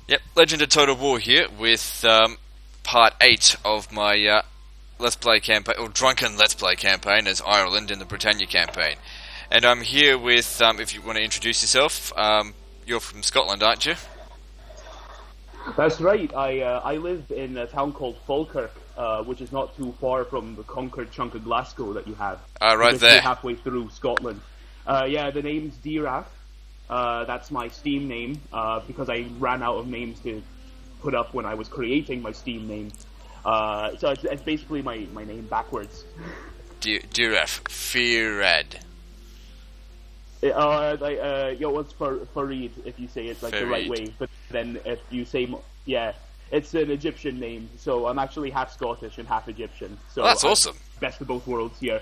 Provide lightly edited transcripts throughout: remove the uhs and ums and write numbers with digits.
Yep, Legend of Total War here with part 8 of my Let's Play campaign, or Drunken Let's Play campaign as Ireland in the Britannia campaign. And I'm here with, if you want to introduce yourself, you're from Scotland, aren't you? That's right. I live in a town called Falkirk, which is not too far from the conquered chunk of Glasgow that you have. Right there. Halfway through Scotland. Yeah, the name's Diraf. That's my Steam name, because I ran out of names to put up when I was creating my Steam name. So it's basically my name backwards. Diraf, Feared. What's Farid if you say it like Farid. The right way, but then if you say, it's an Egyptian name, so I'm actually half Scottish and half Egyptian. So that's awesome. Best of both worlds here.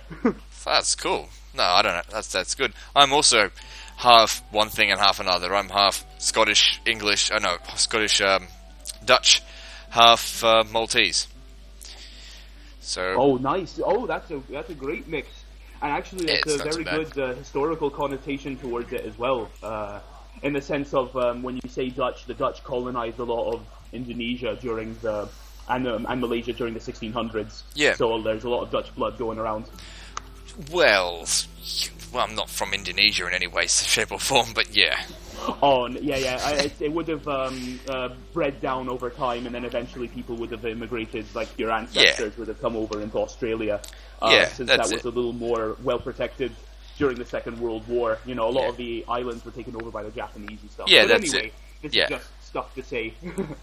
That's cool. No, I don't know. That's good. I'm also half one thing and half another. I'm half Scottish, English. Scottish, Dutch, half Maltese. So. Oh, nice. Oh, that's a great mix. And actually, that's a very good historical connotation towards it as well. In the sense of when you say Dutch, the Dutch colonized a lot of Indonesia and Malaysia during the 1600s. Yeah. So there's a lot of Dutch blood going around. Well, I'm not from Indonesia in any way, shape, or form, but yeah. Oh, yeah. It would have bred down over time, and then eventually people would have immigrated, like your ancestors would have come over into Australia. Since that was a little more well-protected during the Second World War. You know, a lot of the islands were taken over by the Japanese and stuff. Yeah, but that's anyway, it. This is just stuff to say.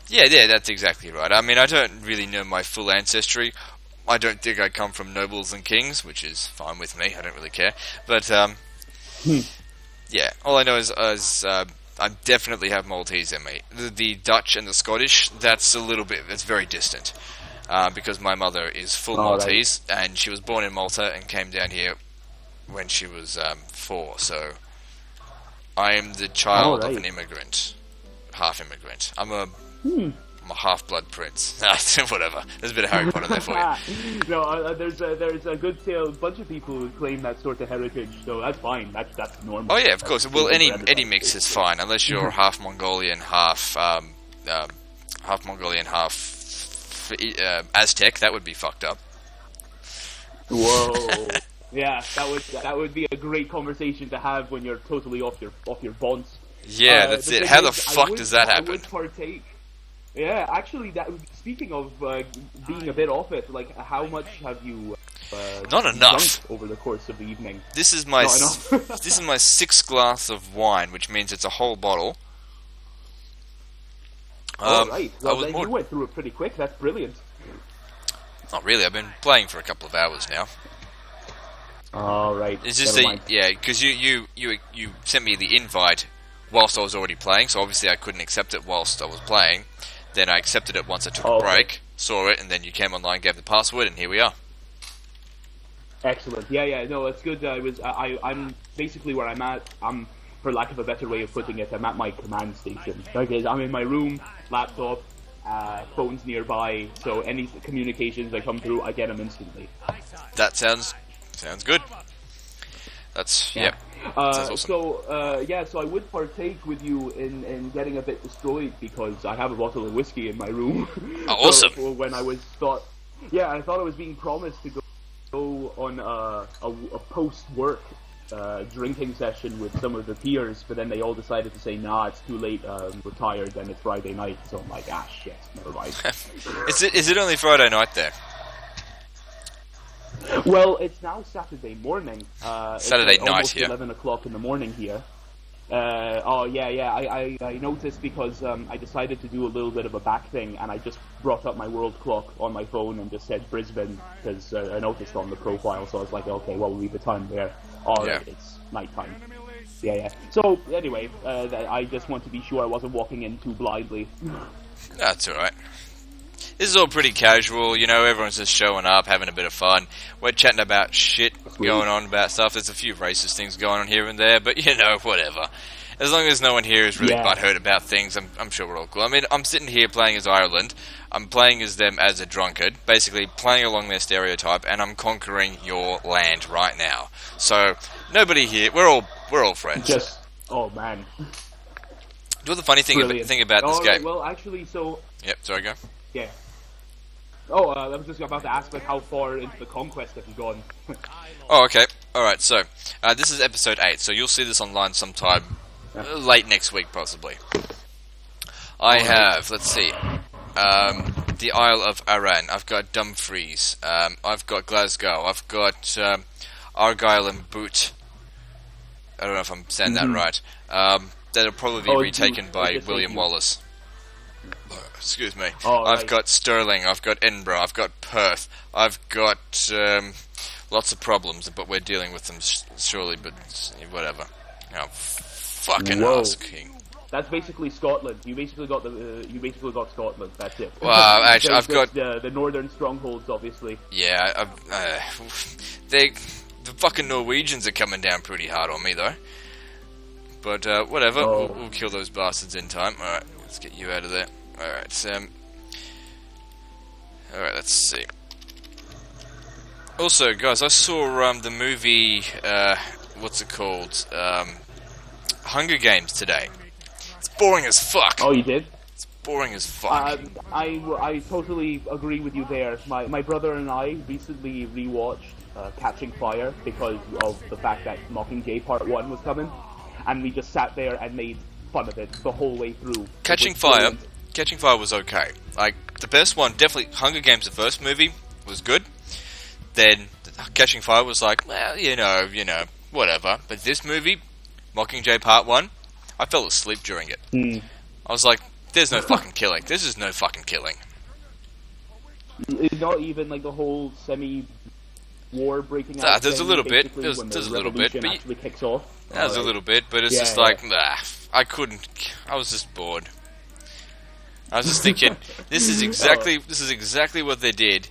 yeah, that's exactly right. I mean, I don't really know my full ancestry. I don't think I come from nobles and kings, which is fine with me. I don't really care. But, yeah, all I know is I definitely have Maltese in me. The Dutch and the Scottish, it's very distant. Because my mother is full Maltese, and she was born in Malta and came down here when she was 4. So I am the child of an immigrant, half immigrant. I'm a half-blood prince. Whatever. There's a bit of Harry Potter there for you. No, there's a good bunch of people who claim that sort of heritage, so that's fine. That's normal. Oh yeah, of course. Well, any mix is fine, unless you're half Mongolian, half Aztec. That would be fucked up. Whoa. Yeah, that would be a great conversation to have when you're totally off your bonds. Yeah, that's it. How the fuck does that happen? I would partake. Yeah, actually, speaking of being a bit off it, like, how much have you not enough over the course of the evening? This is my this is my 6th glass of wine, which means it's a whole bottle. Right. Well, then you went through it pretty quick. That's brilliant. Not really. I've been playing for a couple of hours now. All right. It's just because you sent me the invite whilst I was already playing, so obviously I couldn't accept it whilst I was playing. Then I accepted it once I took a break, saw it, and then you came online, gave the password, and here we are. Excellent. Yeah. No, it's good. I'm basically where I'm at. For lack of a better way of putting it, I'm at my command station. Okay, I'm in my room, laptop, phones nearby, so any communications that come through, I get them instantly. That sounds good. That's That's awesome. So I would partake with you in getting a bit destroyed because I have a bottle of whiskey in my room. Oh, awesome. So when I thought I was being promised to go on a post-work drinking session with some of the peers, but then they all decided to say, nah, it's too late, we're tired, and it's Friday night, so I'm like, shit, never mind. Is it only Friday night there? Well, it's now Saturday morning. Saturday it's night almost here. 11 o'clock in the morning here. I noticed because I decided to do a little bit of a back thing, and I just brought up my world clock on my phone and just said Brisbane, because I noticed on the profile, so I was like, okay, well, we'll leave the time there. It's night time. Yeah. So, anyway, I just want to be sure I wasn't walking in too blindly. That's alright. This is all pretty casual, everyone's just showing up, having a bit of fun. We're chatting about shit going on about stuff. There's a few racist things going on here and there, but whatever. As long as no one here is really butthurt about things, I'm sure we're all cool. I mean, I'm sitting here playing as Ireland. I'm playing as them as a drunkard, basically playing along their stereotype, and I'm conquering your land right now. So, nobody here, we're all friends. Oh man. You know the funny thing about this game? Well, actually, so... Yep, sorry, go. Yeah. Oh, I was just about to ask, like, how far into the conquest have you gone? Oh, okay. Alright, so, this is episode 8, so you'll see this online sometime late next week, possibly. I have, let's see, the Isle of Arran, I've got Dumfries, I've got Glasgow, I've got Argyll and Boot. I don't know if I'm saying that right. That'll probably be retaken by William Wallace. Excuse me. I've got Stirling, I've got Edinburgh, I've got Perth, I've got lots of problems, but we're dealing with them surely, but whatever. Oh, fucking asking. That's basically Scotland. You basically got Scotland. That's it. Well, actually, I've got the northern strongholds, obviously. Yeah, the fucking Norwegians are coming down pretty hard on me, though. But whatever, we'll kill those bastards in time. Alright, let's get you out of there. Alright, alright, let's see. Also, guys, I saw the movie, what's it called? Hunger Games today. It's boring as fuck. Oh, you did? It's boring as fuck. I totally agree with you there. My brother and I recently rewatched Catching Fire because of the fact that Mockingjay Part 1 was coming. And we just sat there and made fun of it the whole way through. Catching Fire was okay. Like, the best one, definitely Hunger Games, the first movie, was good. Then Catching Fire was like, well, you know, whatever. But this movie, Mockingjay Part 1, I fell asleep during it. I was like, there's no fucking killing. This is no fucking killing. It's not even like the whole semi-war breaking out. There's a little bit. There's a little bit. But actually kicks off. There's a little bit, but it's just like, I couldn't. I was just bored. I was just thinking, this is exactly what they did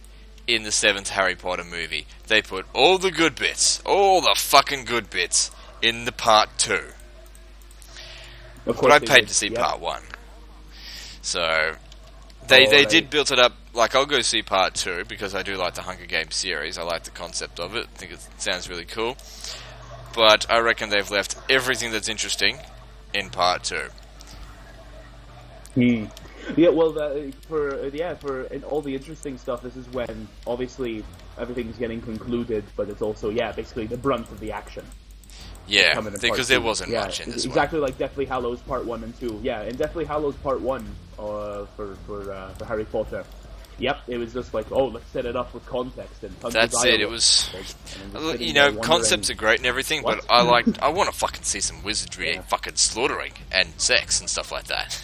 in the 7th Harry Potter movie. They put all the good bits, all the fucking good bits, in the Part 2. But I paid to see Part 1. So, they did build it up. Like, I'll go see Part 2, because I do like the Hunger Games series. I like the concept of it. I think it sounds really cool. But I reckon they've left everything that's interesting in Part 2. Yeah, well, for all the interesting stuff, this is when, obviously, everything's getting concluded, but it's also, basically the brunt of the action. Yeah, because there wasn't much in this exactly one. Like Deathly Hallows Part 1 and 2. Yeah, in Deathly Hallows Part 1, for Harry Potter, yep, it was just like, let's set it up with context and tons that's of dialogue. It was, concepts are great and everything, but I want to fucking see some wizardry, fucking slaughtering and sex and stuff like that.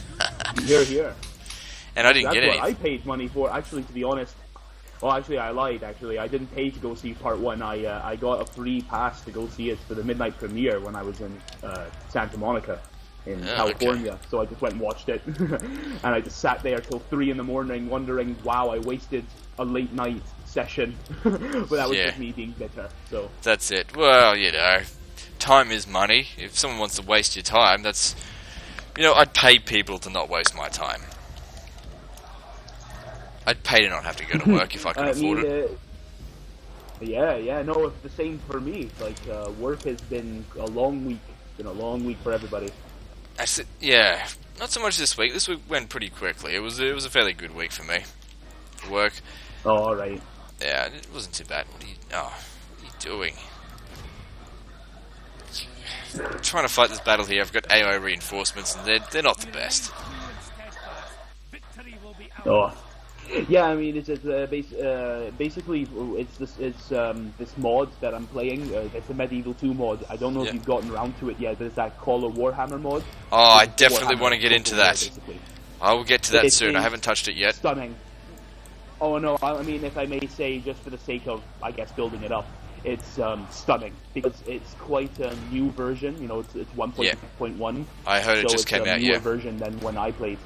Here. And I didn't get any. That's what I paid money for, actually, to be honest. Well, actually, I lied, actually. I didn't pay to go see Part 1. I got a free pass to go see it for the midnight premiere when I was in Santa Monica in California. Okay. So I just went and watched it. And I just sat there till 3 in the morning wondering, wow, I wasted a late night session. But that was just me being bitter. So that's it. Well, time is money. If someone wants to waste your time, that's... I'd pay people to not waste my time. I'd pay to not have to go to work if I could afford it. No, it's the same for me. Like, work has been a long week. It's been a long week for everybody. Not so much this week. This week went pretty quickly. It was a fairly good week for me. Work. Oh, alright. Yeah, it wasn't too bad. What are you doing? I'm trying to fight this battle here. I've got AI reinforcements, and they're not the best. Oh. Yeah, I mean, it's basically this mod that I'm playing. It's a Medieval 2 mod. I don't know if you've gotten around to it yet, but it's that Call of Warhammer mod. Oh, I definitely want to get into that. I will get to that soon. I haven't touched it yet. Stunning. Oh no, I mean, if I may say, just for the sake of, I guess, building it up, it's stunning because it's quite a new version. It's 1.1. I heard it just came out. It's a newer version than when I played.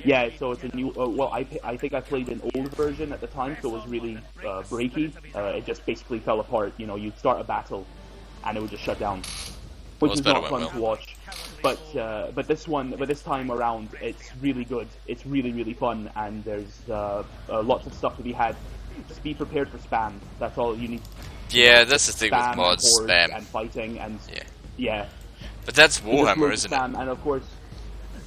Yeah, so it's a new. I think I played an old version at the time, so it was really breaky. It just basically fell apart. You'd start a battle, and it would just shut down, which is not fun to watch. But this time around, it's really good. It's really, really fun, and there's lots of stuff to be had. Just be prepared for spam. That's all you need. Yeah, that's the thing with mods, spam and fighting, and yeah. But that's Warhammer, isn't it? And of course.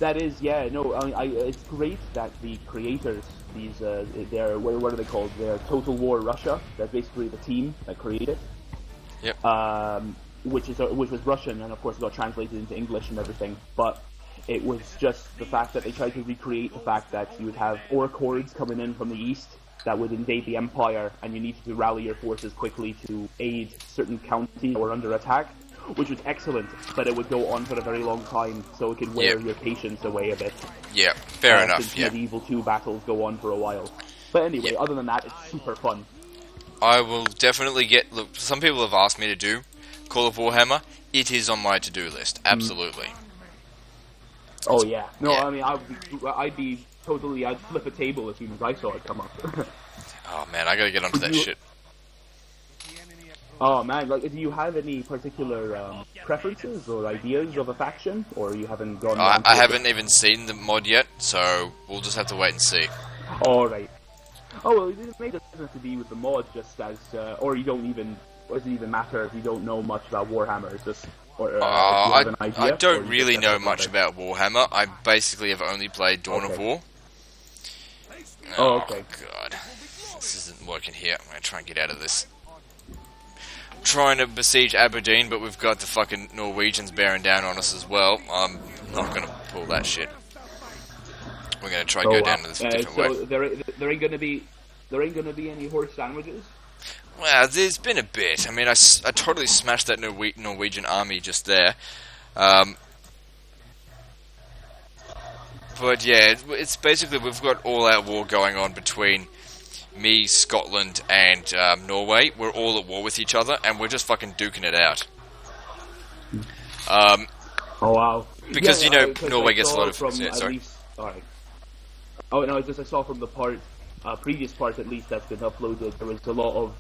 That is, yeah, no, it's great that the creators, they're, what are they called? They're Total War Russia. That's basically the team that created it. Yep. Which was Russian, and of course it got translated into English and everything. But it was just the fact that they tried to recreate the fact that you would have orc hordes coming in from the east that would invade the empire, and you needed to rally your forces quickly to aid certain counties that were under attack, which was excellent, but it would go on for a very long time, so it could wear your patience away a bit. Yeah, fair enough, since medieval 2 battles go on for a while. But anyway, other than that, it's super fun. I will definitely get... Look, some people have asked me to do Call of Warhammer. It is on my to-do list, absolutely. Oh, yeah. No, I mean, I'd flip a table as soon as I saw it come up. Oh, man, I gotta get onto that shit. Oh, man, like, do you have any particular preferences or ideas of a faction, or you haven't gone down I haven't even seen the mod yet, so we'll just have to wait and see. Alright. Oh, well, it doesn't have to be with the mod, just as, or you don't even, does it even matter if you don't know much about Warhammer? It's just, or, you have an idea, I don't really know much about Warhammer. I basically have only played Dawn of War. Oh, okay. God. This isn't working here. I'm gonna try and get out of this. I'm trying to besiege Aberdeen, but we've got the fucking Norwegians bearing down on us as well. I'm not gonna pull that shit. We're gonna try and go down to this different way. So there ain't gonna be any horse sandwiches? Well, there's been a bit. I mean, I totally smashed that Norwegian army just there. But yeah, it's basically we've got all-out war going on between me, Scotland, and Norway. We're all at war with each other, and we're just fucking duking it out. Oh wow! Because Norway gets a lot of. Sorry. Alright. Oh no, I saw from the previous part at least that's been uploaded. There was a lot of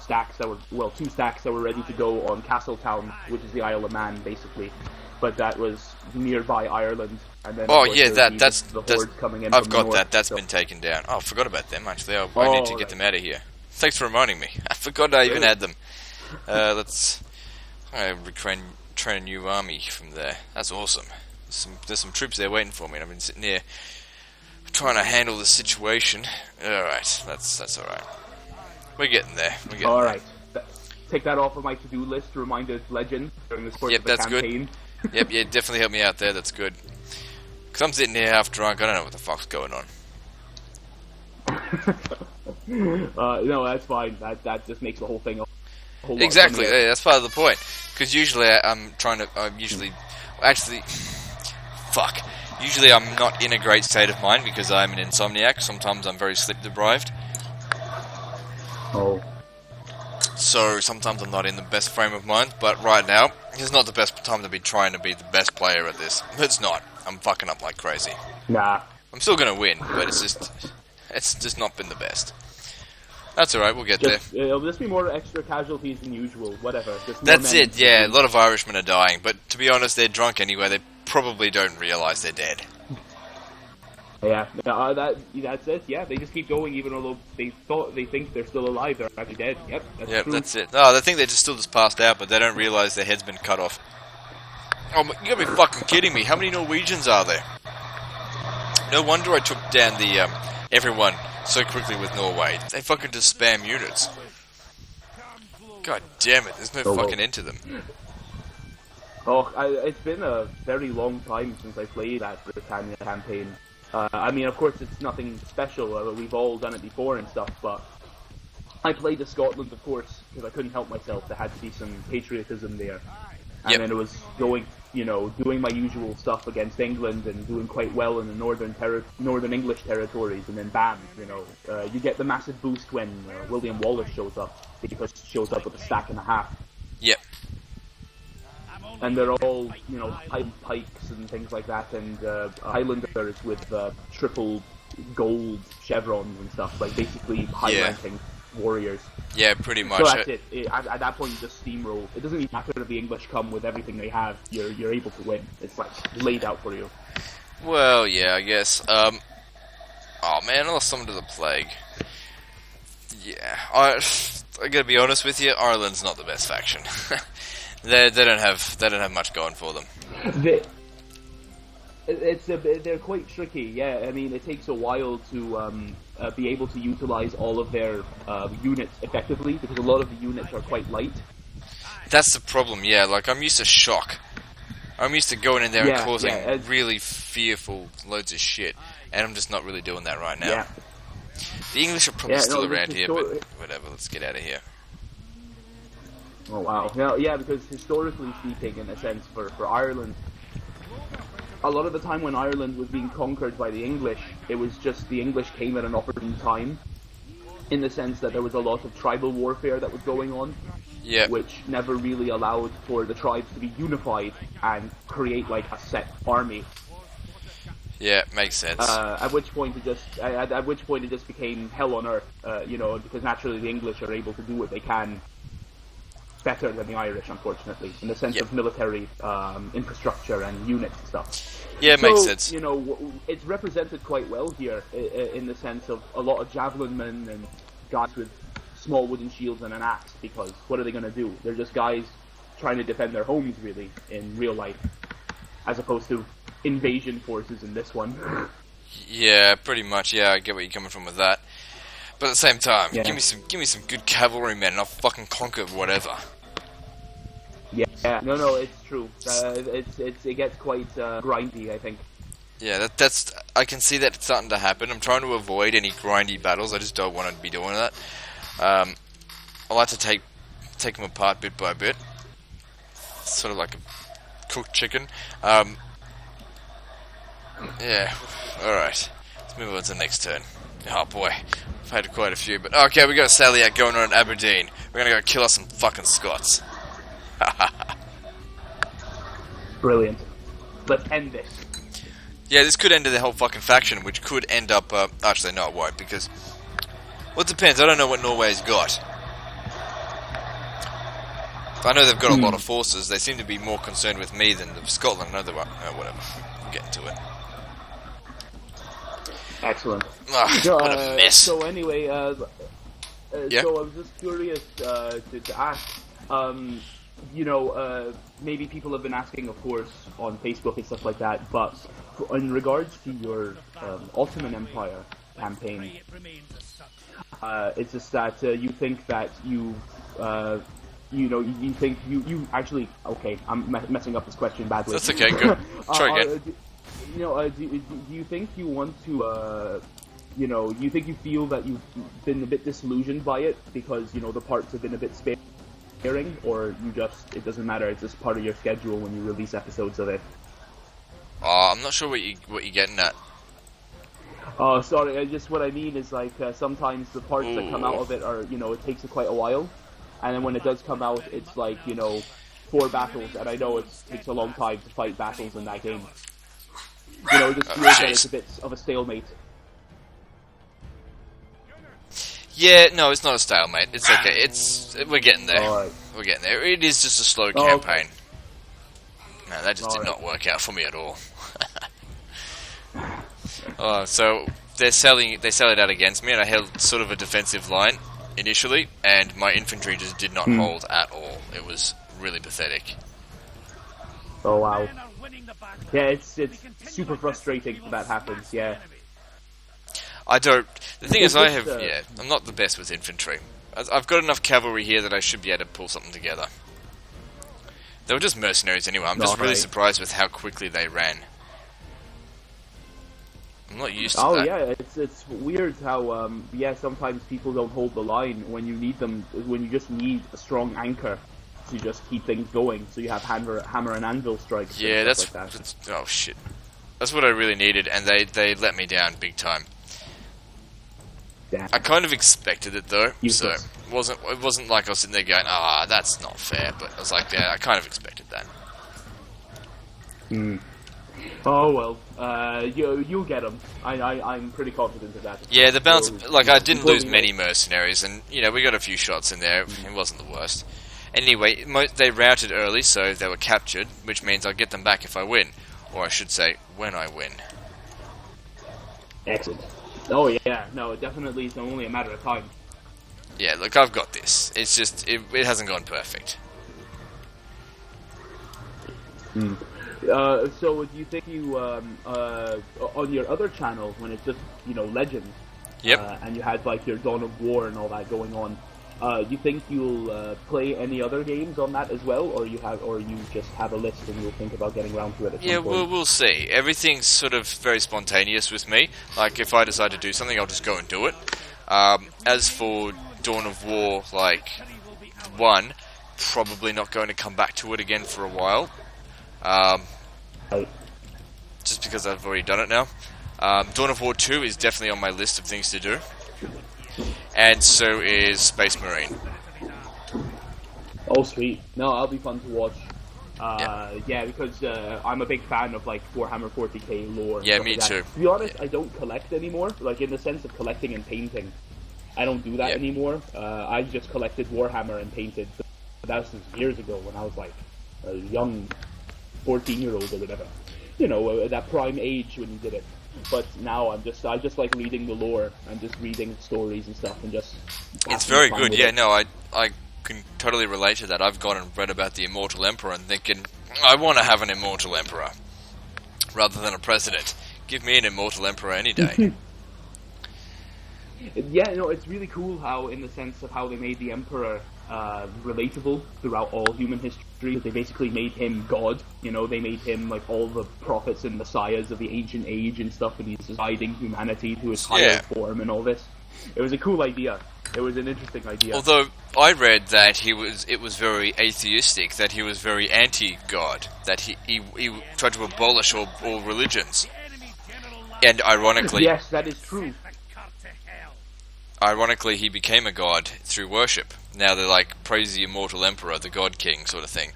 stacks that were 2 stacks that were ready to go on Castletown, which is the Isle of Man, basically. But that was nearby Ireland. And then, that's coming in. I've got that. That's been taken down. Oh, I forgot about them. Actually, I need to get them out of here. Thanks for reminding me. I forgot I even had them. Let's train a new army from there. That's awesome. There's some troops there waiting for me, and I've been sitting here trying to handle the situation. Alright, that's alright. We're getting there. Alright. Take that off of my to-do list to remind us Legend during this part of the campaign. Good. Yep, yeah, definitely help me out there, that's good. Because I'm sitting here half drunk, I don't know what the fuck's going on. No, that's fine. That just makes the whole thing a whole lot exactly, funnier. Yeah, that's part of the point. Because usually Usually I'm not in a great state of mind because I'm an insomniac. Sometimes I'm very sleep deprived. Oh. So sometimes I'm not in the best frame of mind, but right now, it's not the best time to be trying to be the best player at this. It's not. I'm fucking up like crazy. Nah. I'm still gonna win, but it's just not been the best. That's alright, we'll get there. It'll just be more extra casualties than usual, whatever. That's it, yeah, a lot of Irishmen are dying, but to be honest, they're drunk anyway, they probably don't realise they're dead. Yeah, that's it, yeah, they just keep going even though they think they're still alive, they're actually dead. Yep, true. That's it. Oh, they think they're just passed out, but they don't realise their head's been cut off. Oh, you gotta be fucking kidding me, how many Norwegians are there? No wonder I took down the, everyone so quickly with Norway. They fucking just spam units. God damn it, there's no fucking end to them. Oh, it's been a very long time since I played that Britannia campaign. I mean, of course, it's nothing special. We've all done it before and stuff, but I played as Scotland, of course, because I couldn't help myself. There had to be some patriotism there. And then it was doing my usual stuff against England and doing quite well in the northern English territories, and then bam, you get the massive boost when William Wallace shows up, because he shows up with a stack and a half. Yep. And they're all, pikes and things like that, and Highlanders with triple gold chevrons and stuff, like basically high-ranking warriors. Yeah, pretty much. So that's it. At that point, you just steamroll. It doesn't even matter if the English come with everything they have. You're able to win. It's like laid out for you. Well, yeah, I guess. Oh man, I lost someone to the plague. Yeah, I gotta be honest with you. Ireland's not the best faction. They don't have much going for them. They're quite tricky. Yeah, I mean, it takes a while to be able to utilize all of their units effectively because a lot of the units are quite light. That's the problem. Yeah, like I'm used to shock. I'm used to going in there and causing really fearful loads of shit, and I'm just not really doing that right now. Yeah. The English are probably still around here, but whatever. Let's get out of here. Oh wow. Yeah, because historically speaking, in a sense, for Ireland, a lot of the time when Ireland was being conquered by the English, it was just the English came at an opportune time, in the sense that there was a lot of tribal warfare that was going on, which never really allowed for the tribes to be unified and create like a set army. Yeah, makes sense. At which point it just became hell on earth, because naturally the English are able to do what they can better than the Irish, unfortunately, in the sense of military infrastructure and units and stuff. Yeah, it makes sense. You know, it's represented quite well here in the sense of a lot of javelin men and guys with small wooden shields and an axe, because what are they going to do? They're just guys trying to defend their homes, really, in real life, as opposed to invasion forces in this one. Yeah, pretty much. Yeah, I get where you're coming from with that. But at the same time, give me some good cavalrymen, and I'll fucking conquer whatever. Yeah, no, it's true. It gets quite grindy, I think. Yeah, that's. I can see that starting to happen. I'm trying to avoid any grindy battles. I just don't want to be doing that. I like to take them apart bit by bit, sort of like a cooked chicken. Yeah. All right. Let's move on to the next turn. Oh boy, I've had quite a few, but okay, we got a sally out going on in Aberdeen. We're gonna go kill us some fucking Scots. Brilliant. Let's end this. Yeah, this could end the whole fucking faction, which could end up... actually, no, it won't, because... Well, it depends. I don't know what Norway's got. I know they've got a lot of forces. They seem to be more concerned with me than Scotland. I know they were... whatever. We'll get into it. Excellent. What a mess. So anyway, so I was just curious to ask... maybe people have been asking, of course, on Facebook and stuff like that, but in regards to your Ottoman Empire campaign, it's just that you think that you think you actually... Okay, I'm messing up this question badly. That's okay, good. Try again. Do you think you want to... you think you feel that you've been a bit disillusioned by it because, the parts have been a bit sparing, or it doesn't matter, it's just part of your schedule when you release episodes of it? I'm not sure what you're getting at. Oh, sorry, what I mean is, like, sometimes the parts that come out of it are, it takes quite a while, and then when it does come out, it's like, 4 battles, and I know it takes a long time to fight battles in that game. It just feels like it's a bit of a stalemate. Yeah, no, it's not a stalemate. It's okay. We're getting there. Right. We're getting there. It is just a slow campaign. No, that just did not work out for me at all. So they sell it out against me, and I held sort of a defensive line initially, and my infantry just did not hold at all. It was really pathetic. Oh wow. Yeah, it's super frustrating when that happens. Yeah. The thing is, I'm not the best with infantry. I've got enough cavalry here that I should be able to pull something together. They were just mercenaries anyway. I'm just really surprised with how quickly they ran. I'm not used to that. Oh yeah, it's weird how sometimes people don't hold the line when you need them, when you just need a strong anchor to just keep things going. So you have hammer and anvil strikes. Yeah, that's oh shit. That's what I really needed, and they let me down big time. Damn. I kind of expected it though, so it wasn't like I was sitting there going, that's not fair, but I was like, yeah, I kind of expected that. Oh well, you'll get them. I'm pretty confident of that. Yeah, the balance, I didn't lose many mercenaries, and we got a few shots in there. It wasn't the worst. Anyway, they routed early, so they were captured, which means I'll get them back if I win, or I should say, when I win. Excellent. Oh yeah, no, definitely it's only a matter of time. Yeah, look, I've got this. It's just, it hasn't gone perfect. So do you think you on your other channel when it's just Legends, Yep. and you had like your Dawn of War and all that going on, you think you'll play any other games on that as well, or you just have a list and you'll think about getting around to it at some Yeah, point? we'll see. Everything's sort of very spontaneous with me. Like, if I decide to do something, I'll just go and do it. As for Dawn of War, like, 1, probably not going to come back to it again for a while. Right. Just because I've already done it now. Dawn of War 2 is definitely on my list of things to do. And so is Space Marine. Oh, sweet. No, that'll be fun to watch. Yeah. Because I'm a big fan of like Warhammer 40k lore. Yeah, and me stuff like too. that. To be honest, I don't collect anymore. Like in the sense of collecting and painting, I don't do that anymore. I just collected Warhammer and painted. That was years ago when I was like a young 14-year-old or whatever. That prime age when you did it. But now I just like reading the lore and just reading stories and stuff and just. It's very good. Yeah, no, I can totally relate to that. I've gone and read about the Immortal Emperor and thinking, I want to have an Immortal Emperor rather than a president. Give me an Immortal Emperor any day. Yeah, it's really cool how, in the sense of how they made the Emperor relatable throughout all human history. They basically made him God. They made him like all the prophets and messiahs of the ancient age and stuff, and he's guiding humanity to his higher form and all this. It was a cool idea. It was an interesting idea. Although I read that it was very atheistic, that he was very anti-God, that he tried to abolish all religions. And ironically, yes, that is true. Ironically, he became a god through worship. Now they're like, praise the immortal emperor, the god king sort of thing.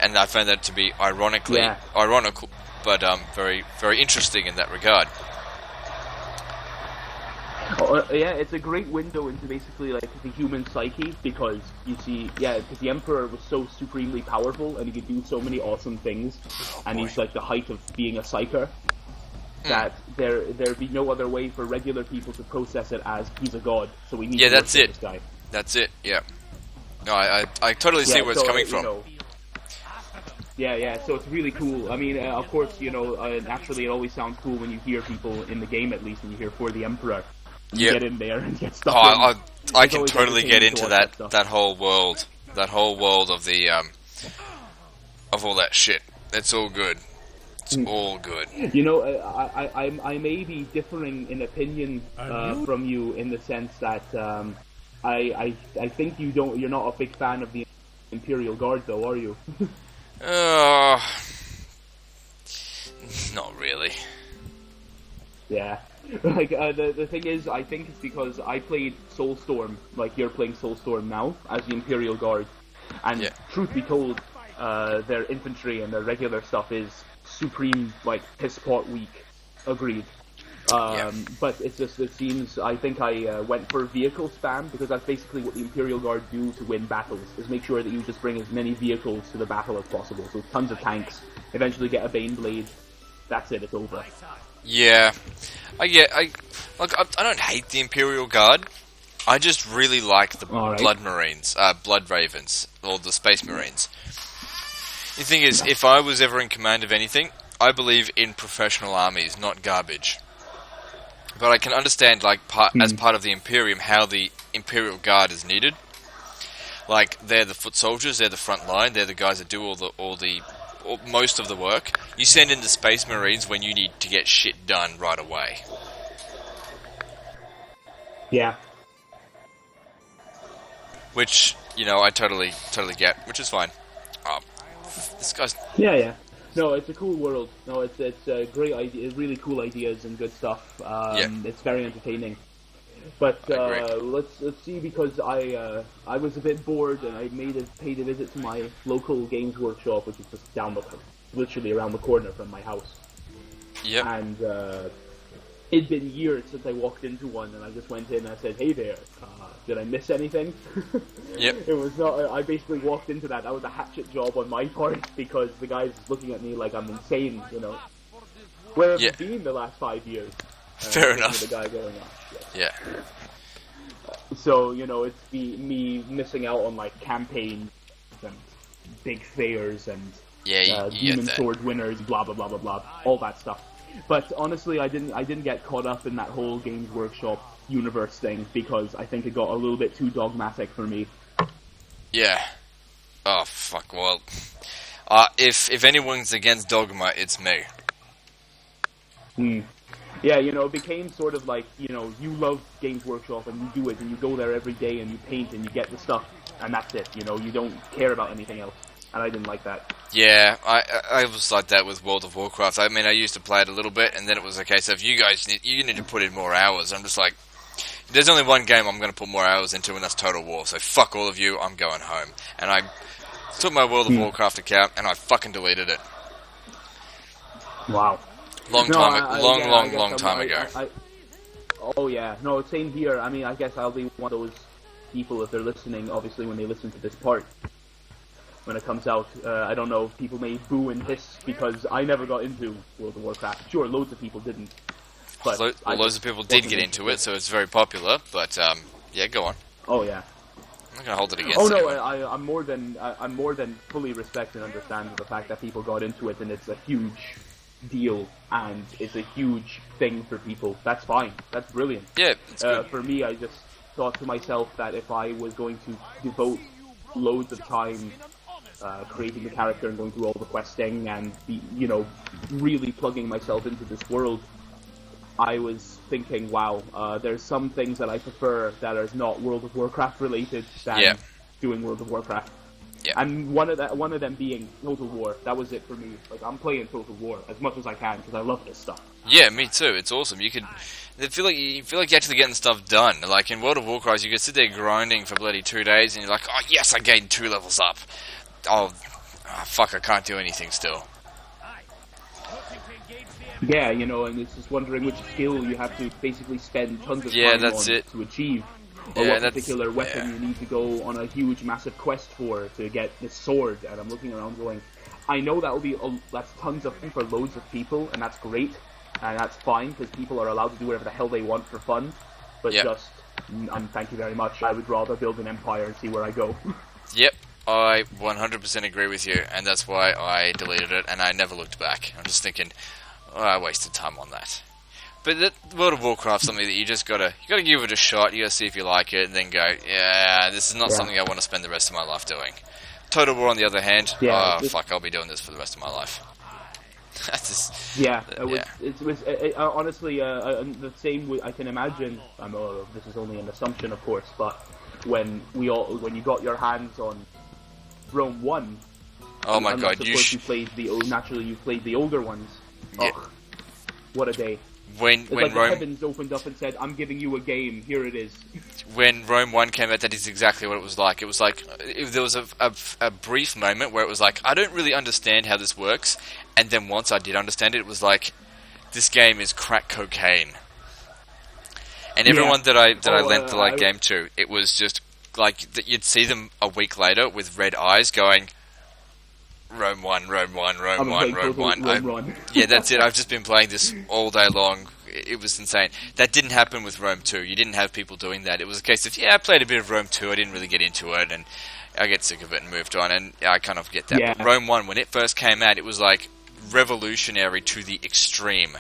And I found that to be ironical, but very, very interesting in that regard. Yeah, it's a great window into basically like the human psyche, because you see, because the Emperor was so supremely powerful and he could do so many awesome things, and he's like the height of being a psyker, that there'd be no other way for regular people to process it as he's a god, so we need to that's worship it. this guy. That's it, yeah. No, I totally see where it's coming from. So it's really cool. I mean, of course, naturally it always sounds cool when you hear people in the game, at least, when you hear For the Emperor. You get in there and get stuck in. I can totally get into that whole world. That whole world of the, of all that shit. It's all good. It's all good. I may be differing in opinion from you in the sense that I think you're not a big fan of the Imperial Guard, though, are you? Not really. Yeah. Like the thing is, I think it's because I played Soulstorm, like you're playing Soulstorm now, as the Imperial Guard, and truth be told, their infantry and their regular stuff is supreme, like piss pot weak. Agreed. But it seems, I think I went for vehicle spam, because that's basically what the Imperial Guard do to win battles, is make sure that you just bring as many vehicles to the battle as possible. So tons of tanks, eventually get a Bane Blade, that's it, it's over. Yeah. I don't hate the Imperial Guard. I just really like the Blood Marines, Blood Ravens, or the Space Marines. The thing is, if I was ever in command of anything, I believe in professional armies, not garbage. But I can understand, like, as part of the Imperium, how the Imperial Guard is needed. Like, they're the foot soldiers, they're the front line, they're the guys that do most of the work. You send in the Space Marines when you need to get shit done right away. Yeah. Which, I totally get, which is fine. This guy's... Yeah. No, it's a cool world. No, it's a great idea, really cool ideas and good stuff. It's very entertaining. But let's see, because I was a bit bored and I paid a visit to my local games workshop, which is just literally around the corner from my house. Yep. And it'd been years since I walked into one, and I just went in and I said, "Hey there, did I miss anything?" Yep. It was not. I basically walked into that. That was a hatchet job on my part, because the guy's looking at me like I'm insane. Where have you been the last 5 years? Fair enough. The guy going on. Yeah. So it's me missing out on like campaigns and big fairs and Yeah, you get demon that. sword winners, blah blah blah blah blah, all that stuff. But honestly, I didn't get caught up in that whole Games Workshop universe thing because I think it got a little bit too dogmatic for me. Yeah. Oh, fuck, well... if anyone's against dogma, it's me. Yeah, you know, it became sort of like, you know, you love Games Workshop and you do it and you go there every day and you paint and you get the stuff and that's it, you know, you don't care about anything else. And I didn't like that. Yeah, I was like that with World of Warcraft. I mean, I used to play it a little bit, and then it was a case of, you need to put in more hours. I'm just like, there's only one game I'm going to put more hours into, and that's Total War, so fuck all of you, I'm going home. And I took my World of Warcraft account, and I fucking deleted it. Wow. Long time ago. Oh yeah, no, same here. I mean, I guess I'll be one of those people, if they're listening, obviously when they listen to this part, when it comes out. I don't know, people may boo and hiss because I never got into World of Warcraft. Sure, loads of people didn't. But loads of people did get into it, so it's very popular, but yeah, go on. Oh yeah. I'm not going to hold it against anyone. I'm more than fully respect and understand the fact that people got into it and it's a huge deal and it's a huge thing for people. That's fine. That's brilliant. Yeah, it's good. For me, I just thought to myself that if I was going to devote loads of time creating the character and going through all the questing and really plugging myself into this world, I was thinking, wow, there's some things that I prefer that are not World of Warcraft related than doing World of Warcraft. Yeah. And one of them being Total War. That was it for me. Like, I'm playing Total War as much as I can because I love this stuff. Yeah, me too. It's awesome. You feel like you're actually getting stuff done. Like in World of Warcraft, you could sit there grinding for bloody 2 days, and you're like, oh yes, I gained 2 levels up. Oh fuck, I can't do anything still. Yeah, and it's just wondering which skill you have to basically spend tons of time to achieve. Or what particular weapon you need to go on a huge, massive quest for to get this sword. And I'm looking around going, I know that's tons of fun for loads of people, and that's great, and that's fine, because people are allowed to do whatever the hell they want for fun. But thank you very much, I would rather build an empire and see where I go. Yep, I 100% agree with you, and that's why I deleted it, and I never looked back. I'm just thinking, I wasted time on that. But World of Warcraft's something that you gotta give it a shot. You gotta see if you like it, and then go, yeah, this is not something I want to spend the rest of my life doing. Total War, on the other hand, fuck, I'll be doing this for the rest of my life. It was honestly the same. I can imagine. I know this is only an assumption, of course, but when you got your hands on Rome 1, oh my god, you played the older ones. Yeah. Oh, what a day. When the heavens opened up and said, I'm giving you a game, here it is. When Rome 1 came out, that is exactly what it was like. It was like, there was a brief moment where it was like, I don't really understand how this works, and then once I did understand it, it was like, this game is crack cocaine. And everyone that I lent the game to, it was just like, you'd see them a week later with red eyes going, Rome 1, Rome 1, Rome 1, Rome 1. Yeah, that's it. I've just been playing this all day long. It was insane. That didn't happen with Rome 2. You didn't have people doing that. It was a case of, I played a bit of Rome 2. I didn't really get into it, and I get sick of it and moved on, and I kind of get that. Yeah. But Rome 1, when it first came out, it was like revolutionary to the extreme.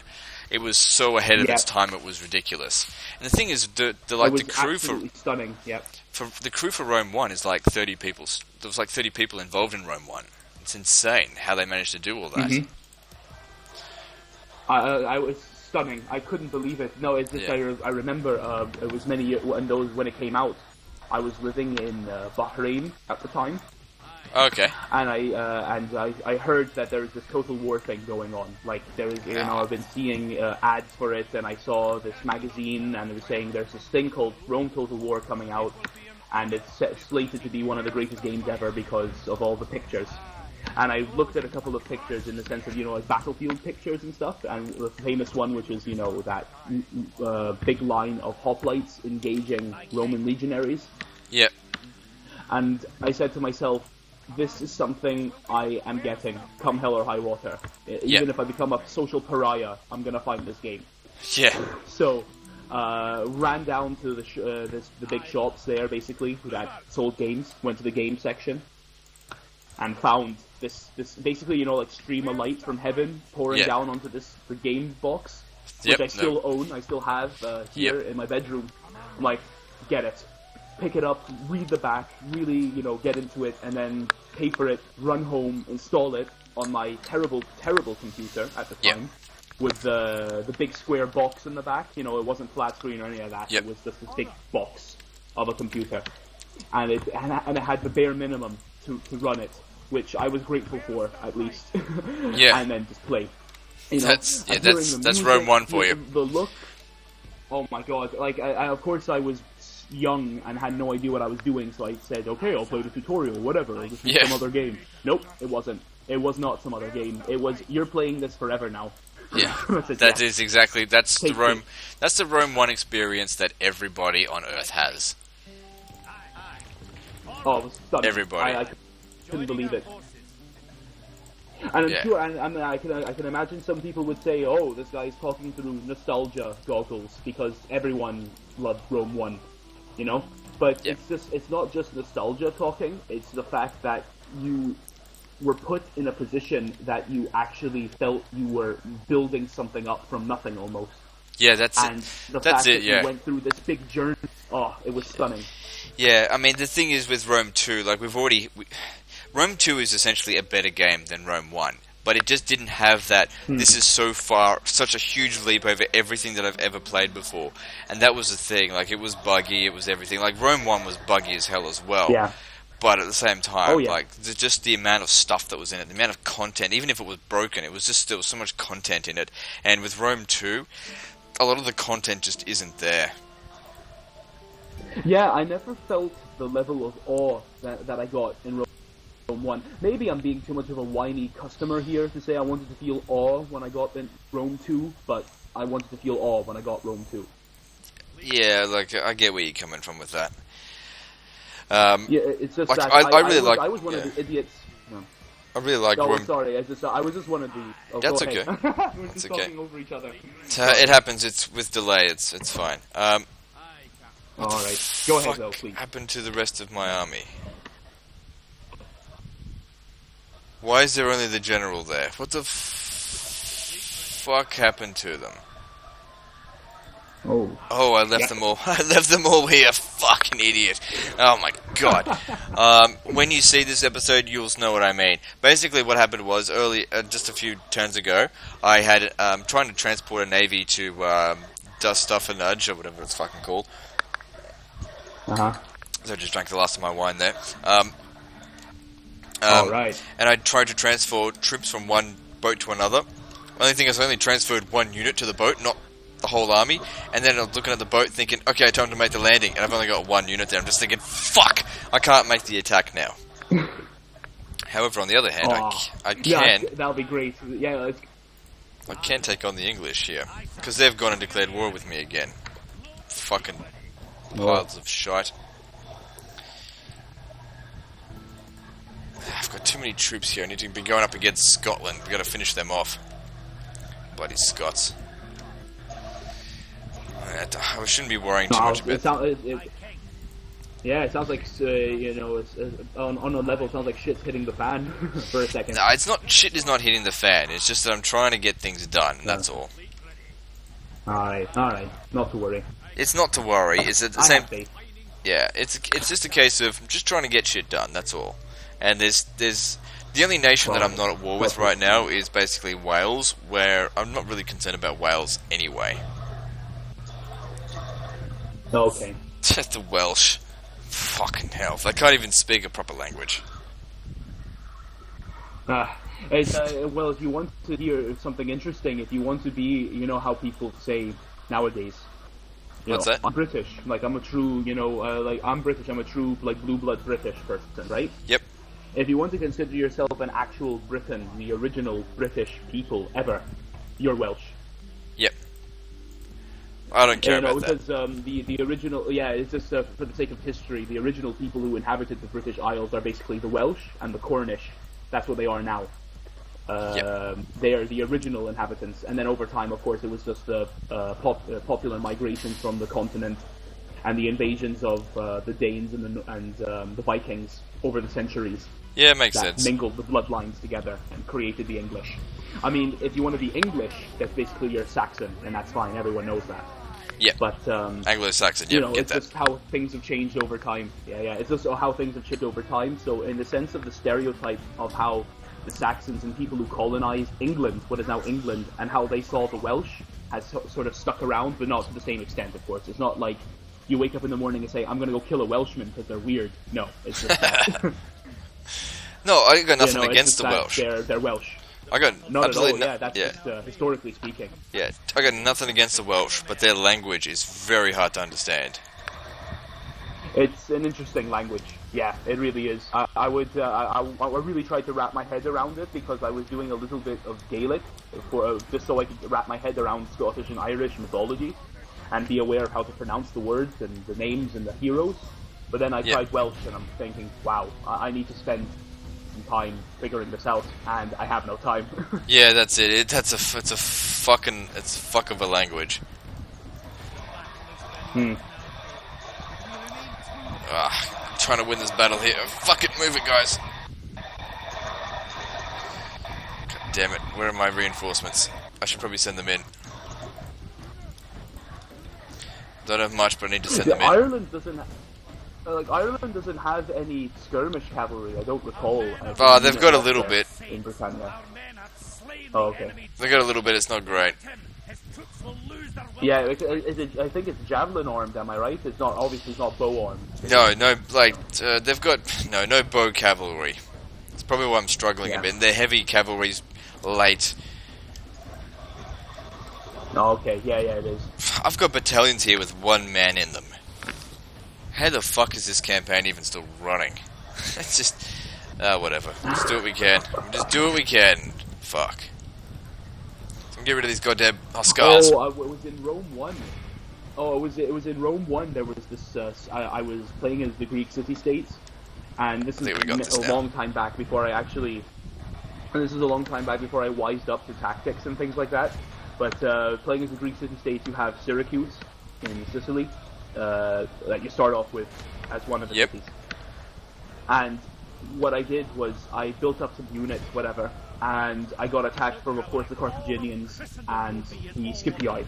It was so ahead of its time, it was ridiculous. And the thing is, the crew for stunning. Yep. For the crew for Rome 1 is like 30 people. There was like 30 people involved in Rome 1. It's insane how they managed to do all that. Mm-hmm. I was stunning. I couldn't believe it. No, it's just I remember it was many years when it came out. I was living in Bahrain at the time. Okay. And I heard that there was this Total War thing going on. Like there is, I've been seeing ads for it, and I saw this magazine, and it was saying there's this thing called Rome Total War coming out, and it's slated to be one of the greatest games ever because of all the pictures. And I looked at a couple of pictures in the sense of, like battlefield pictures and stuff, and the famous one, which is, that big line of hoplites engaging Roman legionaries. Yep. And I said to myself, this is something I am getting, come hell or high water. Even if I become a social pariah, I'm going to find this game. Yeah. So, ran down to the big shops there, basically, that sold games, went to the game section, and found this basically, like stream of light from heaven pouring down onto the game box, which I still own. I still have here in my bedroom. I'm like, get it, pick it up, read the back, really, get into it, and then pay for it, run home, install it on my terrible computer at the time, with the big square box in the back. It wasn't flat screen or any of that. It was just this big box of a computer, and it had the bare minimum to run it, which I was grateful for, at least. And then just play. That's Rome 1 for you. The look. Oh my god! Like, I of course I was young and had no idea what I was doing, so I said, okay, I'll play the tutorial, whatever. I'll just do some other game. Nope, it wasn't. It was not some other game. It was, you're playing this forever now. Yeah, is exactly, that's the Rome 1 experience that everybody on Earth has. Oh, it was stunning. Everybody. I couldn't believe it. And I'm sure, and I can imagine some people would say, oh, this guy's talking through nostalgia goggles, because everyone loved Rome 1, But it's not just nostalgia talking, it's the fact that you were put in a position that you actually felt you were building something up from nothing almost. Yeah, that's it. And the fact that you went through this big journey, it was stunning. Yeah, I mean, the thing is with Rome 2, like Rome 2 is essentially a better game than Rome 1, but it just didn't have that, this is such a huge leap over everything that I've ever played before. And that was the thing, like, it was buggy, it was everything. Like, Rome 1 was buggy as hell as well. Yeah. But at the same time, like, just the amount of stuff that was in it, the amount of content, even if it was broken, there was so much content in it. And with Rome 2, a lot of the content just isn't there. Yeah, I never felt the level of awe that I got in Rome 1. Maybe I'm being too much of a whiny customer here to say I wanted to feel awe when I got in Rome 2, but I wanted to feel awe when I got Rome 2. Yeah, like, I get where you're coming from with that. It's just like, that I was one of the idiots. No. I really like Rome. Sorry, I was just one of the... Oh, that's okay. We're just talking over each other. It happens, it's with delay, it's fine. Alright, go ahead though, please. What happened to the rest of my army? Why is there only the general there? What the fuck happened to them? Oh, I left them all. I left them all here. Fucking idiot. Oh my god. When you see this episode, you'll know what I mean. Basically, what happened was just a few turns ago, I had trying to transport a navy to Dust Stuff and Nudge or whatever it's fucking called. So I just drank the last of my wine there. Right. And I tried to transfer troops from one boat to another. Only thing is, I only transferred one unit to the boat, not the whole army. And then I'm looking at the boat thinking, okay, time to make the landing. And I've only got one unit there. I'm just thinking, fuck, I can't make the attack now. However, on the other hand, I can. Yeah, that'll be great. Yeah, I can take on the English here. Because they've gone and declared war with me again. Fucking piles of shite. I've got too many troops here. I need to be going up against Scotland. We've got to finish them off. Bloody Scots. I shouldn't be worrying too much about it. It sounds like, on a level, it sounds like shit's hitting the fan for a second. No, it's not, shit is not hitting the fan. It's just that I'm trying to get things done, that's all. Alright. Not to worry. It's not to worry. It's at the same... Yeah, it's just a case of just trying to get shit done, that's all. And there's the only nation that I'm not at war with right now is basically Wales, where I'm not really concerned about Wales anyway. Okay. Just the Welsh. Fucking hell. They can't even speak a proper language. Well, if you want to hear something interesting, if you want to be, how people say nowadays. What's that? I'm British. Like, I'm a true, I'm British. I'm a true, blue blood British person, right? Yep. If you want to consider yourself an actual Briton, the original British people ever, you're Welsh. Yep. I don't care about because, the original, it's just for the sake of history, the original people who inhabited the British Isles are basically the Welsh and the Cornish. That's what they are now. They are the original inhabitants, and then over time, of course, it was just popular migration from the continent, and the invasions of the Danes and the Vikings over the centuries. Yeah, it makes that sense. mingled the bloodlines together and created the English. I mean, if you want to be English, that's basically you're Saxon, and that's fine. Everyone knows that. Yeah. But Anglo-Saxon. Yeah, you know, get it's that. just how things have changed over time. Yeah. It's just how things have changed over time. So, in the sense of the stereotype of how the Saxons and people who colonized England, what is now England, and how they saw the Welsh, has sort of stuck around, but not to the same extent, of course. It's not like you wake up in the morning and say, "I'm going to go kill a Welshman because they're weird." No, it's just that. No, I got nothing it's against just the that Welsh. They're Welsh. I got Not at all. absolutely Yeah, that's just historically speaking. Yeah, I got nothing against the Welsh, but their language is very hard to understand. It's an interesting language. Yeah, it really is. I really tried to wrap my head around it because I was doing a little bit of Gaelic just so I could wrap my head around Scottish and Irish mythology and be aware of how to pronounce the words and the names and the heroes. But then I tried Welsh and I'm thinking, wow, I need to spend some time figuring this out, and I have no time. Yeah, that's it. It's a fuck of a language. I'm trying to win this battle here. Fuck it, move it, guys. God damn it. Where are my reinforcements? I should probably send them in. Don't have much, but I need to send them in. Ireland doesn't have any skirmish cavalry. I don't recall. They've got a little bit in Britannia. Oh, okay. They got a little bit. It's not great. Yeah, I think it's javelin armed. Am I right? It's not bow armed. No, they've got no bow cavalry. That's probably why I'm struggling a bit. Their heavy cavalry's late. Oh, okay. Yeah, it is. I've got battalions here with one man in them. How the fuck is this campaign even still running? It's just... whatever. Just do what we can. Fuck. So get rid of these goddamn Huskars. Oh, it was in Rome 1. Oh, it was in Rome 1. There was this... I was playing as the Greek city-states. And this is a long time back before I actually... And this is a long time back before I wised up to tactics and things like that. But playing as the Greek city-states, you have Syracuse in Sicily. That you start off with as one of the cities. And what I did was I built up some units, whatever, and I got attacked from, of course, the Carthaginians and the Scipii.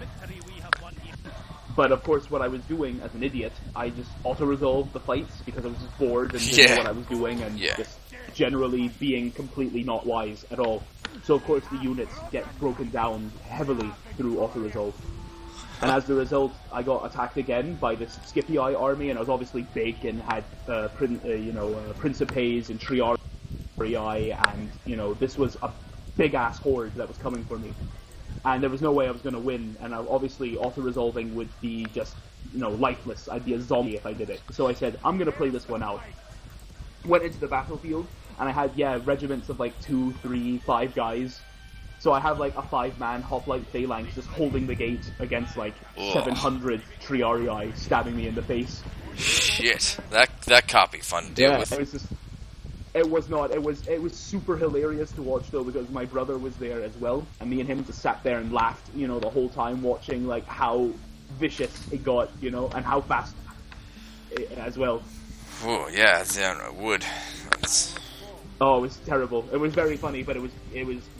But of course, what I was doing as an idiot, I just auto-resolved the fights because I was just bored and didn't know what I was doing and just generally being completely not wise at all. So of course the units get broken down heavily through auto-resolve. And as a result, I got attacked again by this Scipii army, and I was obviously big and had Principes and Triarii, and this was a big-ass horde that was coming for me. And there was no way I was going to win, and obviously auto-resolving would be just, lifeless. I'd be a zombie if I did it. So I said, I'm going to play this one out. Went into the battlefield, and I had, regiments of 2, 3, 5 guys. So I have a 5-man hoplite phalanx just holding the gate against 700 Triarii stabbing me in the face. Shit, that can't be fun to deal with. It was not. It was super hilarious to watch though because my brother was there as well, and me and him just sat there and laughed, the whole time watching how vicious it got, and how fast as well. Oh yeah, it would. Oh, it was terrible. It was very funny, but it was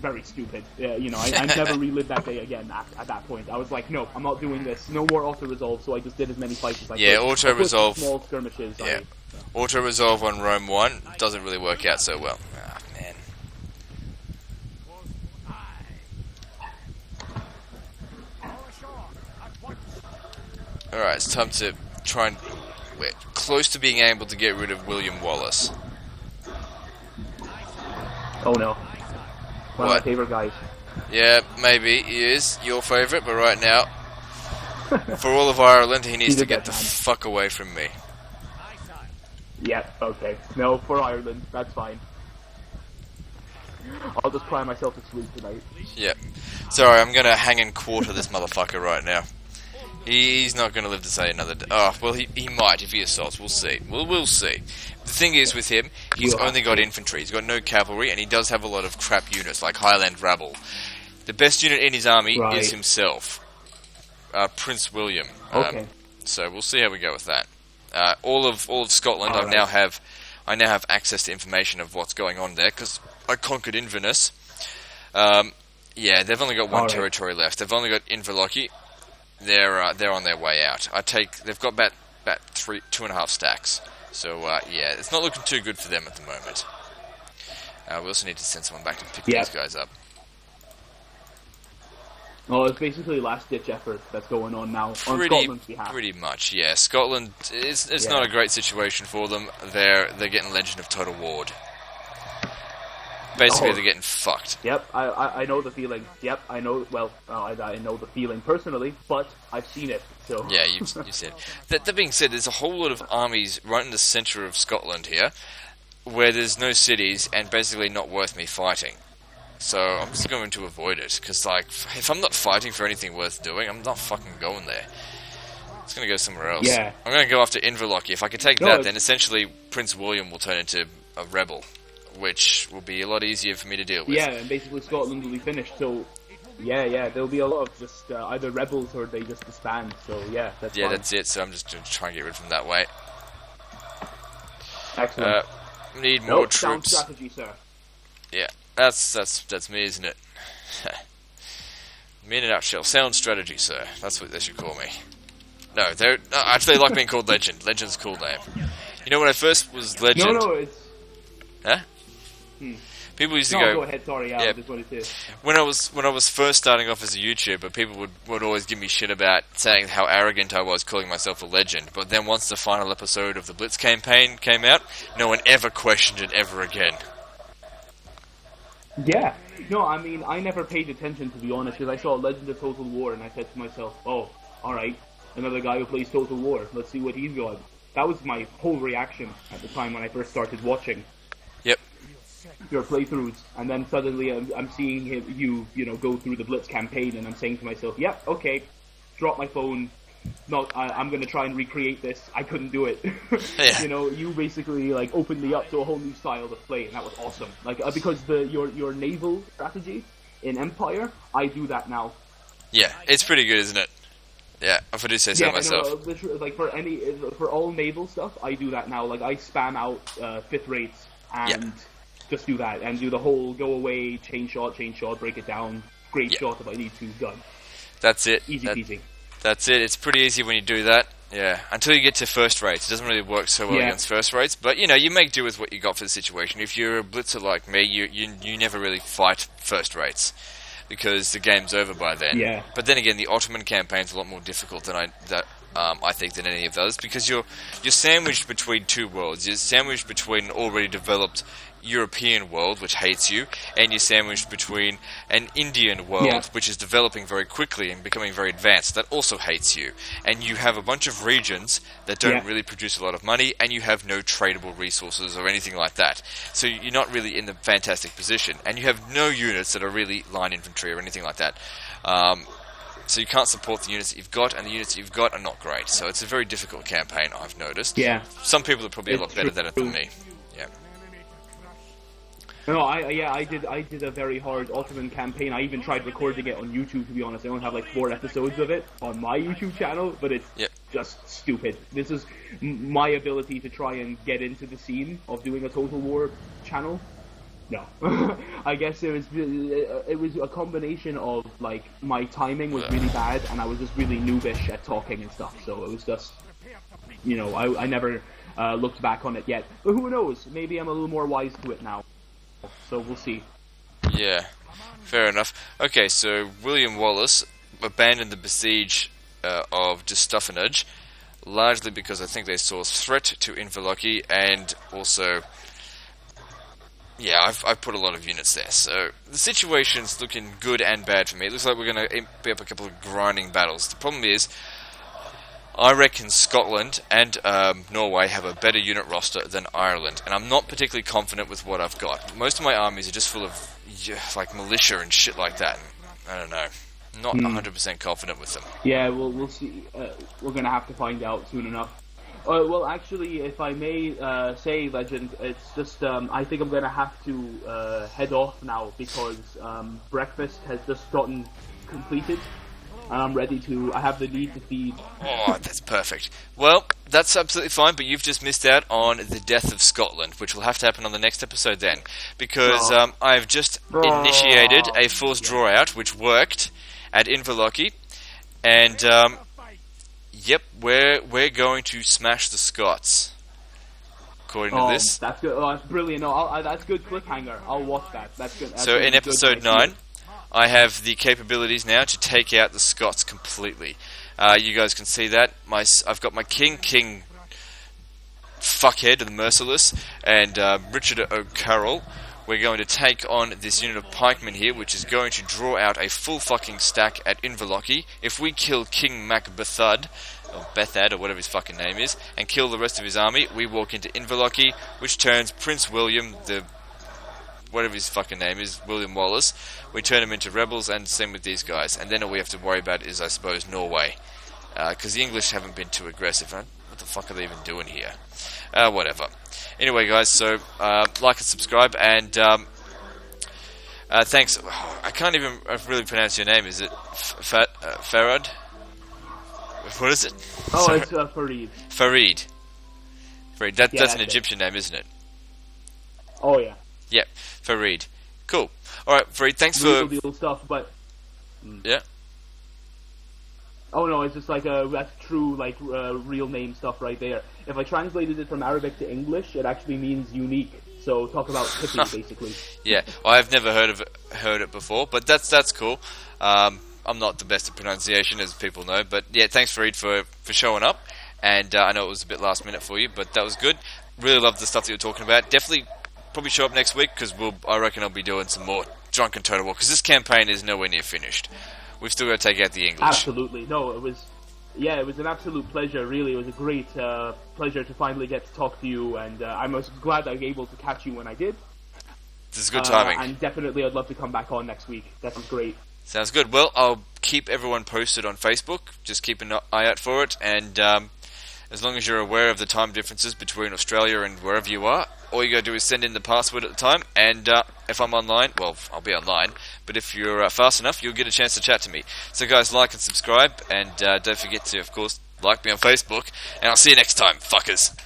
very stupid. I never relived that day again at that point. I was like, no, I'm not doing this. No more auto-resolve, so I just did as many fights as I could. Yeah, auto-resolve. Small skirmishes. Yeah. Auto-resolve on Rome 1 doesn't really work out so well. Ah, man. Alright, it's time to try and... We're close to being able to get rid of William Wallace. Oh no. One of my favorite guys. Yeah, maybe he is your favourite, but right now, for all of Ireland, he needs to get the fuck away from me. Yeah, okay. No, for Ireland, that's fine. I'll just cry myself to sleep tonight. Yeah. Sorry, I'm gonna hang and quarter this motherfucker right now. He's not gonna live to say another day. Oh, well, he might if he assaults. We'll see. We'll see. The thing is with him, he's only got infantry. He's got no cavalry, and he does have a lot of crap units, like Highland rabble. The best unit in his army is himself. Prince William. Okay. So we'll see how we go with that. All of Scotland, All right. I now have access to information of what's going on there because I conquered Inverness. Yeah, they've only got one territory left. They've only got Inverlochy. They're on their way out. They've got about 2.5 stacks. So yeah, it's not looking too good for them at the moment. We also need to send someone back to pick these guys up. Well, it's basically last-ditch effort that's going on now on Scotland's behalf. Pretty much, yeah. Scotland, it's not a great situation for them. They're getting Legend of Total War. Basically, they're getting fucked. Yep, I know the feeling. Yep, I know. Well, I know the feeling personally, but I've seen it. So yeah, you've seen it. That being said, there's a whole lot of armies right in the centre of Scotland here, where there's no cities and basically not worth me fighting. So I'm just going to avoid it, because like, if I'm not fighting for anything worth doing, I'm not fucking going there. I'm just going to go somewhere else. Yeah. I'm going to go after Inverlochy. If I can take that, then essentially Prince William will turn into a rebel, which will be a lot easier for me to deal with. Yeah, and basically Scotland will be finished, so yeah, there'll be a lot of just either rebels or they just disband, so yeah, that's fine. That's it, so I'm just going to try and get rid of them that way. Excellent. Need more troops. Sound strategy, sir. Yeah, that's me, isn't it? Me in a nutshell. Sound strategy, sir. That's what they should call me. No, actually, they like being called Legend. Legend's a cool name. You know, when I first was Legend... No, it's... Huh? People used to go... go ahead, sorry, I just wanted to... When I was first starting off as a YouTuber, people would always give me shit about saying how arrogant I was calling myself a legend, but then once the final episode of the Blitz campaign came out, no one ever questioned it ever again. Yeah. No, I mean, I never paid attention, to be honest, because I saw Legend of Total War, and I said to myself, oh, alright, another guy who plays Total War, let's see what he's got. That was my whole reaction at the time when I first started watching. Yep. Your playthroughs, and then suddenly I'm seeing you go through the Blitz campaign, and I'm saying to myself, yep, okay, drop my phone, I'm going to try and recreate this. I couldn't do it. Yeah. You basically like opened me up to a whole new style of play, and that was awesome. Like because your naval strategy in Empire, I do that now. Yeah, it's pretty good, isn't it? Yeah, if I do say so myself. No, literally, like for all naval stuff, I do that now. Like I spam out 5th rates and just do that, and do the whole go away, chain shot, break it down, great shot if I need to, done. That's it. Easy peasy. That's it. It's pretty easy when you do that. Yeah, until you get to first rates. It doesn't really work so well against first rates, but you make do with what you got for the situation. If you're a blitzer like me, you never really fight first rates, because the game's over by then. Yeah. But then again, the Ottoman campaign's a lot more difficult than I think than any of those, because you're sandwiched between two worlds. You're sandwiched between an already developed European world, which hates you, and you're sandwiched between an Indian world, which is developing very quickly and becoming very advanced, that also hates you. And you have a bunch of regions that don't really produce a lot of money, and you have no tradable resources or anything like that. So you're not really in the fantastic position, and you have no units that are really line infantry or anything like that. So you can't support the units that you've got, and the units that you've got are not great. So it's a very difficult campaign, I've noticed. Yeah. Some people are probably a lot better at it than me. Yeah. No, I did a very hard Ottoman campaign. I even tried recording it on YouTube, to be honest. I only have like 4 episodes of it on my YouTube channel, but it's just stupid. This is my ability to try and get into the scene of doing a Total War channel. No. I guess it was a combination of, like, my timing was really bad, and I was just really noobish at talking and stuff, so it was just, I never looked back on it yet. But who knows? Maybe I'm a little more wise to it now. So we'll see. Yeah, fair enough. Okay, so William Wallace abandoned the besiege of Drunken, largely because I think they saw a threat to Inverlochy, and also, I've put a lot of units there. So the situation's looking good and bad for me. It looks like we're going to be up a couple of grinding battles. The problem is, I reckon Scotland and Norway have a better unit roster than Ireland, and I'm not particularly confident with what I've got. Most of my armies are just full of like militia and shit like that. I don't know. Not 100% confident with them. Yeah, we'll see. We're going to have to find out soon enough. Well, actually, if I may say, Legend, it's just I think I'm going to have to head off now, because breakfast has just gotten completed. and I'm ready to. I have the need to feed. Oh, that's perfect. Well, that's absolutely fine, but you've just missed out on the death of Scotland, which will have to happen on the next episode then, because I've just initiated a forced draw out, which worked at Inverlochy, and yep, we're going to smash the Scots. According to this, that's good. Oh, that's brilliant. No, that's good cliffhanger. I'll watch that. That's good. That's so in episode 9, I have the capabilities now to take out the Scots completely. You guys can see that. I've got my King Fuckhead, the Merciless, and Richard O'Carroll. We're going to take on this unit of pikemen here, which is going to draw out a full fucking stack at Inverlochy. If we kill King Macbethad, or Bethad, or whatever his fucking name is, and kill the rest of his army, we walk into Inverlochy, which turns Prince William, whatever his fucking name is, William Wallace, we turn him into rebels, and same with these guys. And then all we have to worry about is, I suppose, Norway. Because the English haven't been too aggressive. What the fuck are they even doing here? Whatever. Anyway, guys, so like and subscribe, and thanks. I can't even really pronounce your name. Is it Farad? What is it? Oh, it's Farid. Farid. That's an Egyptian name, isn't it? Oh, yeah. Yep, Farid. Cool. Alright, Farid, thanks for... Deal stuff, but... Yeah? Oh, no, it's just like, that's true, like, real name stuff right there. If I translated it from Arabic to English, it actually means unique. So, talk about hippie, basically. Yeah, well, I've never heard it before, but that's cool. I'm not the best at pronunciation, as people know, but yeah, thanks, Farid, for showing up. And I know it was a bit last minute for you, but that was good. Really loved the stuff that you were talking about. Definitely probably show up next week, because I reckon I'll be doing some more Drunken Total War, because this campaign is nowhere near finished. We've still got to take out the English. Absolutely. No, it was an absolute pleasure, really. It was a great pleasure to finally get to talk to you, and I was glad I was able to catch you when I did. This is good timing. And definitely I'd love to come back on next week. That sounds great. Sounds good. Well, I'll keep everyone posted on Facebook. Just keep an eye out for it, and as long as you're aware of the time differences between Australia and wherever you are, all you gotta do is send in the password at the time, and if I'm online, well, I'll be online, but if you're fast enough, you'll get a chance to chat to me. So guys, like and subscribe, and don't forget to, of course, like me on Facebook, and I'll see you next time, fuckers.